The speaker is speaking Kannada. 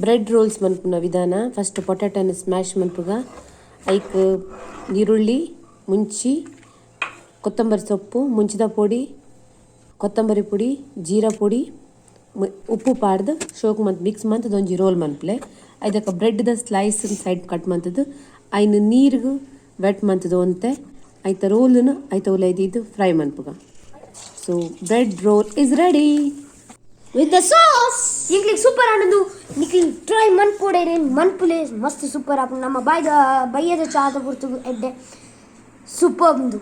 ಬ್ರೆಡ್ ರೋಲ್ಸ್ ಮನ್ಪುನ ವಿಧಾನ. ಫಸ್ಟ್ ಪೊಟ್ಯಾಟೋನ ಸ್ಮ್ಯಾಶ್ ಮನ್ಪುಗ ಐಕ್ ಈರುಳ್ಳಿ ಮುಂಚಿ ಕೊತ್ತಂಬರಿ ಸೊಪ್ಪು ಮುಂಚಿದ ಪೊಡಿ ಕೊತ್ತಂಬರಿ ಪುಡಿ ಜೀರಾ ಪುಡಿ ಉಪ್ಪು ಪಾಡ್ದು ಶೋಕ್ ಮಂತ್ ಮಿಕ್ಸ್ ಮಂತದ ಒಂಜಿ ರೋಲ್ ಮನ್ಪುಲೆ. ಐದಕ್ಕ ಬ್ರೆಡ್ದ ಸ್ಲೈಸ್ ಸೈಡ್ ಕಟ್ ಮಂತದ್ದು ಐನು ನೀರ್ಗ್ ವೆಟ್ ಮಂತದ್ದು ಒಂತೆ ಐತ ರೋಲ್ನ ಐತ ಉಲೈದಿದ್ದು ಫ್ರೈ ಮನ್ಪುಗ. So bread roll is ready with the sauce. Iklik super andu nikli try manpodere manpule mast super apu nama bayyada chaada purtu edde super undu.